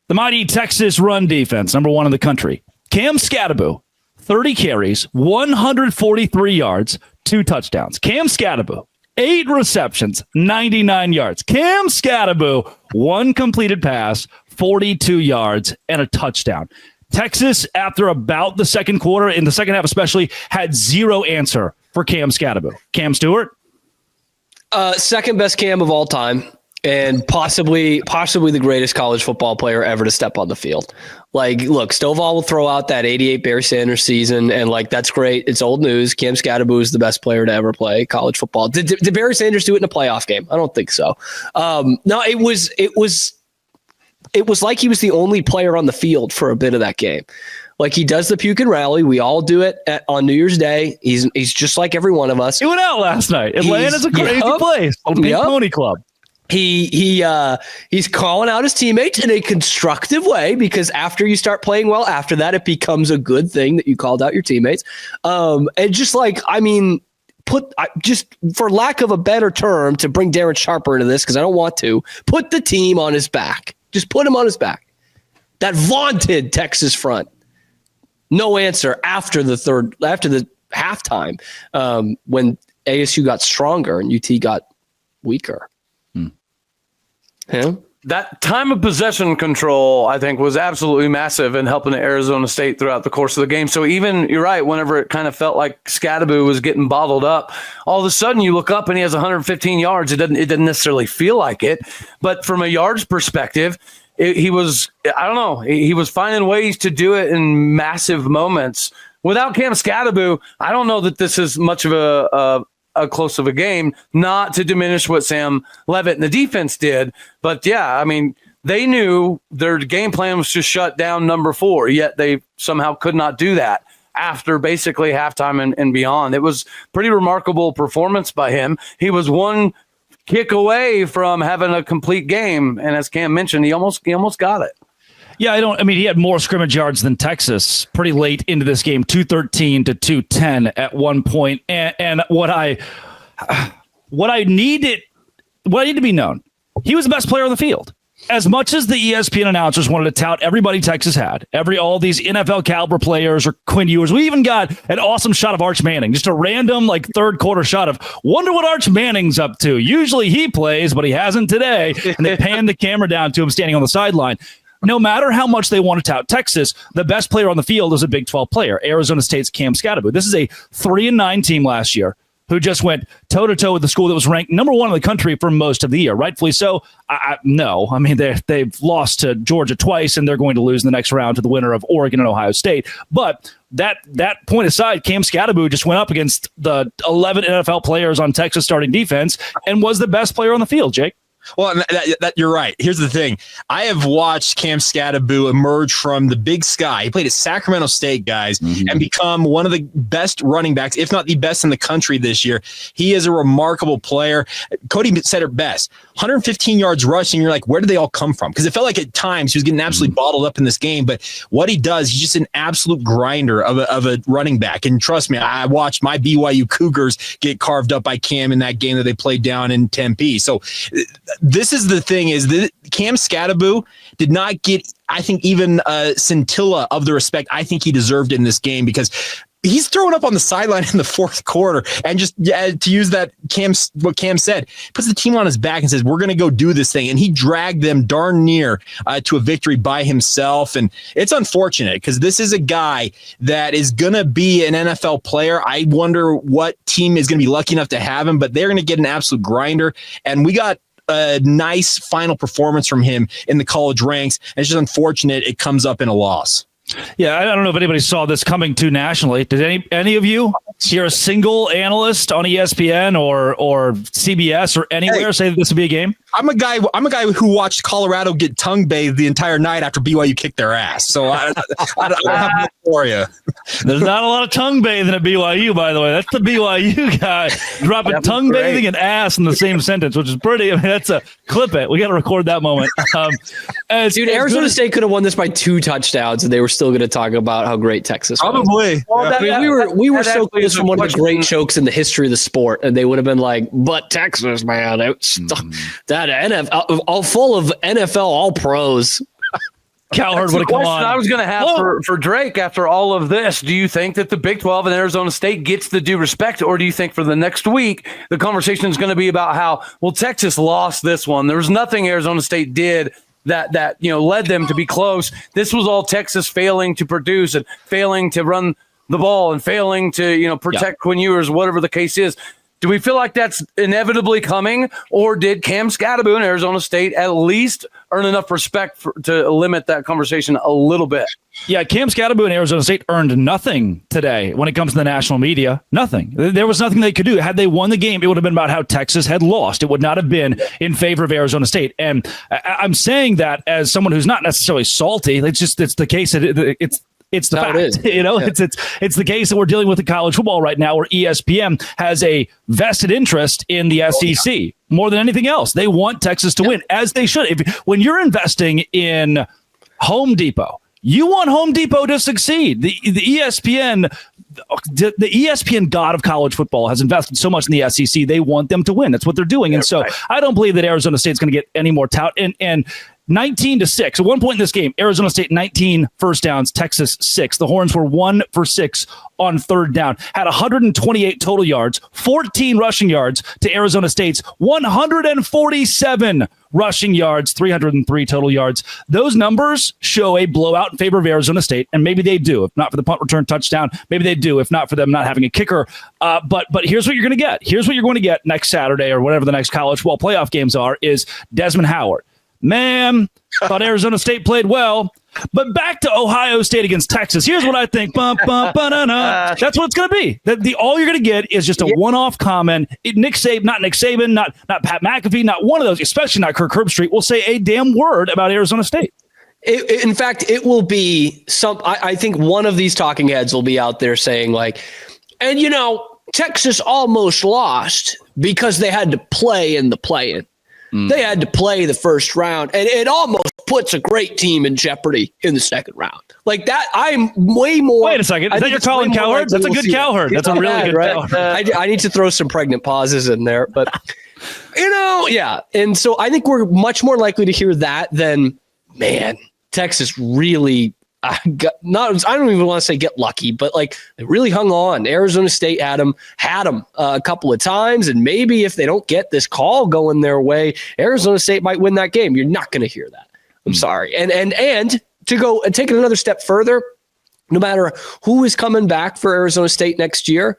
The mighty Texas run defense, number one in the country. Cam Skattebo, 30 carries, 143 yards, 2 touchdowns. Cam Skattebo, 8 receptions, 99 yards. Cam Skattebo, 1 completed pass, 42 yards, and a touchdown. Texas, after about the second quarter, in the second half especially, had zero answer for Cam Skattebo. Cam Stewart? Second best Cam of all time. And possibly the greatest college football player ever to step on the field. Like, look, Stovall will throw out that 88 Barry Sanders season, and like that's great. It's old news. Cam Skattebo is the best player to ever play college football. Did Barry Sanders do it in a playoff game? I don't think so. No, it was like he was the only player on the field for a bit of that game. Like he does the puke and rally. We all do it on New Year's Day. He's just like every one of us. He went out last night. Atlanta's a crazy place. Old Pink Pony Club. He's calling out his teammates in a constructive way, because after you start playing well, after that, it becomes a good thing that you called out your teammates. And just like, I mean, just for lack of a better term, to bring Darren Sharper into this, because I don't want to, put the team on his back. Just put him on his back. That vaunted Texas front. No answer after the halftime, when ASU got stronger and UT got weaker. Yeah. That time of possession control, I think, was absolutely massive in helping Arizona State throughout the course of the game. So even, you're right, whenever it kind of felt like Skattebo was getting bottled up, all of a sudden you look up and he has 115 yards. It doesn't necessarily feel like it, but from a yards perspective, he was finding ways to do it in massive moments. Without Cam Skattebo, I don't know that this is much of a close of a game, not to diminish what Sam Levitt and the defense did. But yeah, I mean, they knew their game plan was to shut down number 4, yet they somehow could not do that after basically halftime and beyond. It was pretty remarkable performance by him. He was one kick away from having a complete game. And as Cam mentioned, he almost got it. Yeah, he had more scrimmage yards than Texas pretty late into this game, 213 to 210 at one point. And what I need to be known, he was the best player on the field. As much as the ESPN announcers wanted to tout everybody Texas had, all these NFL caliber players or Quinn Ewers, we even got an awesome shot of Arch Manning, just a random third quarter shot of, wonder what Arch Manning's up to. Usually he plays, but he hasn't today. And they panned the camera down to him standing on the sideline. No matter how much they want to tout Texas, the best player on the field is a Big 12 player, Arizona State's Cam Skattebo. This is a 3-9 team last year who just went toe-to-toe with the school that was ranked number 1 in the country for most of the year. Rightfully so? No. I mean, they've lost to Georgia twice, and they're going to lose in the next round to the winner of Oregon and Ohio State. But that point aside, Cam Skattebo just went up against the 11 NFL players on Texas starting defense and was the best player on the field, Jake. Well, that you're right. Here's the thing. I have watched Cam Skattebo emerge from the Big Sky. He played at Sacramento State, guys, and become one of the best running backs, if not the best in the country this year. He is a remarkable player. Cody said it best. 115 yards rushing. You're like, where did they all come from? Because it felt like at times he was getting absolutely bottled up in this game. But what he does, he's just an absolute grinder of a running back. And trust me, I watched my BYU Cougars get carved up by Cam in that game that they played down in Tempe. So this is the thing, is that Cam Skattebo did not get, I think, even a scintilla of the respect I think he deserved in this game, because he's throwing up on the sideline in the fourth quarter and just, to use that what Cam said, puts the team on his back and says, we're going to go do this thing. And he dragged them darn near to a victory by himself. And it's unfortunate because this is a guy that is going to be an NFL player. I wonder what team is going to be lucky enough to have him, but they're going to get an absolute grinder. And we got a nice final performance from him in the college ranks. And it's just unfortunate it comes up in a loss. Yeah, I don't know if anybody saw this coming to nationally. Did any of you hear a single analyst on ESPN or CBS or anywhere say that this would be a game? I'm a guy who watched Colorado get tongue bathed the entire night after BYU kicked their ass. So I don't have much for you. There's not a lot of tongue bathing at BYU, by the way. That's the BYU guy dropping tongue bathing and ass in the same sentence, which is pretty. I mean, that's a clip it. We got to record that moment. Dude, Arizona State could have won this by 2 touchdowns, and they were still going to talk about how great Texas was. Probably. Well, I mean, we were so close from one of the great chokes in the history of the sport, and they would have been like, but Texas, man, it's that NFL, all full of NFL all pros. Cowherd would have come on. I was going to have for Drake after all of this. Do you think that the Big 12 and Arizona State gets the due respect, or do you think for the next week the conversation is going to be about how, well, Texas lost this one. There was nothing Arizona State did that led them to be close. This was all Texas failing to produce and failing to run the ball and failing to protect Quinn Ewers, whatever the case is. Do we feel like that's inevitably coming, or did Cam Skattebo and Arizona State at least earn enough respect to limit that conversation a little bit? Yeah, Cam Skattebo and Arizona State earned nothing today when it comes to the national media. Nothing. There was nothing they could do. Had they won the game, it would have been about how Texas had lost. It would not have been in favor of Arizona State. And I'm saying that as someone who's not necessarily salty. It's the case. It's the fact, it's the case that we're dealing with in college football right now, where ESPN has a vested interest in the SEC more than anything else. They want Texas to win, as they should. When you're investing in Home Depot, you want Home Depot to succeed. The ESPN god of college football has invested so much in the SEC. They want them to win. That's what they're doing. And so I don't believe that Arizona State's going to get any more tout. And 19-6. At one point in this game, Arizona State 19 first downs, Texas 6. The Horns were 1 for 6 on third down, had 128 total yards, 14 rushing yards to Arizona State's 147 rushing yards, 303 total yards. Those numbers show a blowout in favor of Arizona State, and maybe they do. If not for the punt return touchdown, maybe they do. If not for them not having a kicker. But here's what you're going to get. Here's what you're going to get next Saturday, or whatever the next college football playoff games are, is Desmond Howard. Man, thought Arizona State played well, but back to Ohio State against Texas. Here's what I think. That's what it's going to be. All you're going to get is just a one-off comment. Nick Saban, not Pat McAfee, not one of those, especially not Kirk Herbstreit, will say a damn word about Arizona State. In fact, it will be I think one of these talking heads will be out there saying like, and Texas almost lost because they had to play in the play-in. They had to play the first round, and it almost puts a great team in jeopardy in the second round. Like that, I'm way more. Wait a second. Is that your Colin Cowherd? That's a good Cowherd. That's a really good Cowherd. I need to throw some pregnant pauses in there, but yeah. And so I think we're much more likely to hear that than, man, Texas really. I don't even want to say get lucky, but like they really hung on. Arizona State had them a couple of times, and maybe if they don't get this call going their way, Arizona State might win that game. You're not going to hear that. I'm sorry. And to go and take it another step further, no matter who is coming back for Arizona State next year,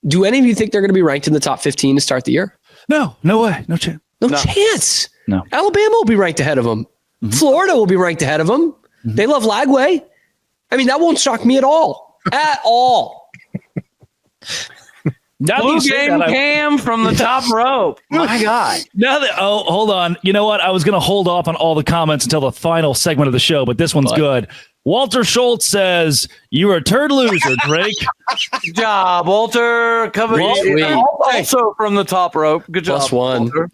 do any of you think they're going to be ranked in the top 15 to start the year? No way. No chance. No chance. No. Alabama will be ranked ahead of them. Mm-hmm. Florida will be ranked ahead of them. Mm-hmm. They love Lagway. I mean, that won't shock me at all. At all. Blue game Cam from the top rope. My God. Hold on. You know what? I was going to hold off on all the comments until the final segment of the show, but this one's good. Walter Schultz says, "You're a turd loser, Drake." Good job, Walter. Also from the top rope. Good job, +1. Walter.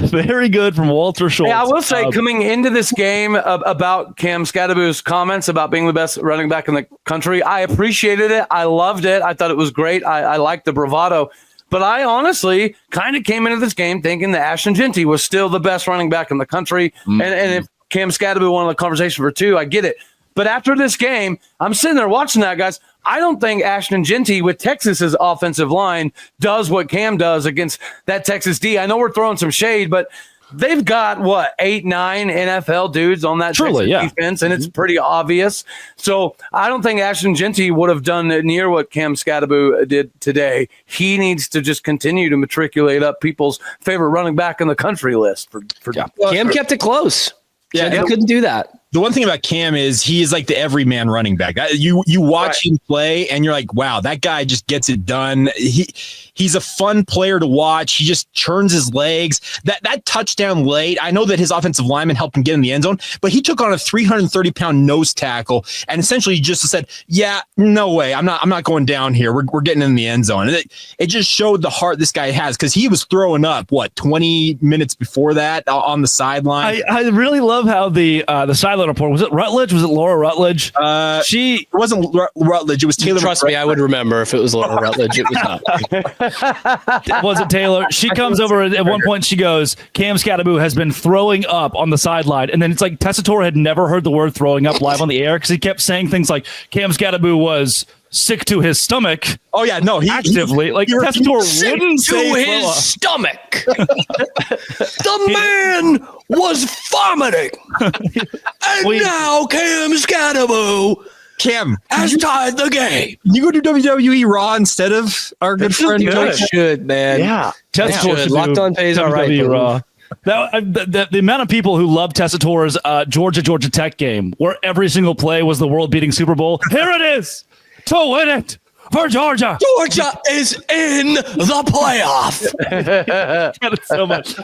Very good from Walter Schultz. Yeah, I will say, coming into this game about Cam Skattebo's comments about being the best running back in the country, I appreciated it. I loved it. I thought it was great. I liked the bravado. But I honestly kind of came into this game thinking that Ashton Jeanty was still the best running back in the country. Mm-hmm. And if Cam Skattebo wanted the conversation for 2, I get it. But after this game, I'm sitting there watching that, guys. I don't think Ashton Jeanty with Texas's offensive line does what Cam does against that Texas D. I know we're throwing some shade, but they've got, 8, 9 NFL dudes on that Texas defense, and it's pretty obvious. So I don't think Ashton Jeanty would have done near what Cam Skattebo did today. He needs to just continue to matriculate up people's favorite running back in the country list. Cam kept it close. Yeah, he couldn't do that. The one thing about Cam is he is like the everyman running back. You watch him play and you're like, wow, that guy just gets it done. He's a fun player to watch. He just churns his legs. That touchdown late, I know that his offensive lineman helped him get in the end zone, but he took on a 330-pound nose tackle and essentially just said, yeah, no way. I'm not going down here. We're getting in the end zone. And it just showed the heart this guy has, because he was throwing up 20 minutes before that on the sideline. I really love how the sideline highlight report. Was it Rutledge? Was it Laura Rutledge? It wasn't Rutledge. It was Taylor. Trust me, I would remember if it was Laura Rutledge. It was not. Was it Taylor? She comes over at one point. She goes, Cam Skattebo has been throwing up on the sideline. And then it's like Tessitore had never heard the word throwing up live on the air because he kept saying things like Cam Skattebo was sick to his stomach. Oh yeah, no, Actively. Like Tessitore wouldn't say to his stomach. The man was vomiting. And now Cam Skattebo has tied the game. You go to WWE Raw instead of our good friend. You should, man. Yeah. Tessitore should Locked On pays all right. WWE Raw. The amount of people who love Tessitore's Georgia Tech game, where every single play was the world-beating Super Bowl. Here it is to win it for Georgia. Georgia is in the playoff. Got it so much.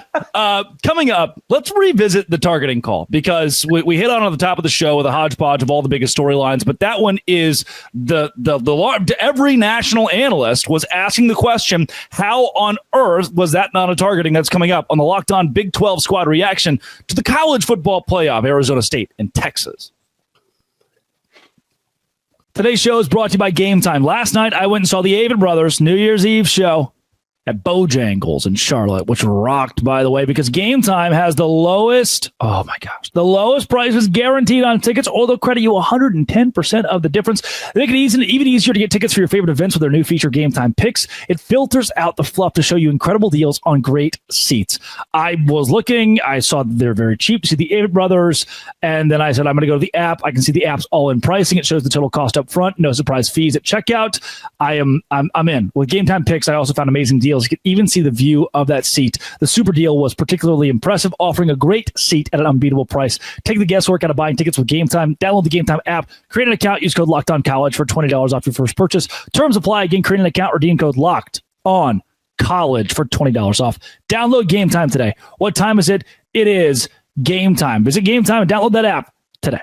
Coming up, let's revisit the targeting call because we hit on the top of the show with a hodgepodge of all the biggest storylines, but that one is the every national analyst was asking the question, how on earth was that not a targeting? That's coming up on the Locked On Big 12 squad reaction to the college football playoff, Arizona State and Texas. Today's show is brought to you by Game Time. Last night, I went and saw the Avett Brothers New Year's Eve show at Bojangles in Charlotte, which rocked, by the way, because Game Time has the lowest prices guaranteed on tickets, or they'll credit you 110% of the difference. They make it even easier to get tickets for your favorite events with their new feature, Game Time Picks. It filters out the fluff to show you incredible deals on great seats. I was looking, I saw that they're very cheap to see the Avett Brothers, and then I said, I'm going to go to the app. I can see the app's all-in pricing. It shows the total cost up front, no surprise fees at checkout. I'm in. With Game Time Picks, I also found amazing deals. You can even see the view of that seat. The super deal was particularly impressive, offering a great seat at an unbeatable price. Take the guesswork out of buying tickets with Game Time. Download the Game Time app, create an account, use code LOCKEDONCollege for $20 off your first purchase. Terms apply. Again, create an account, redeem code LOCKEDONCollege for $20 off. Download Game Time today. What time is it? It is Game Time. Visit Game Time and download that app today.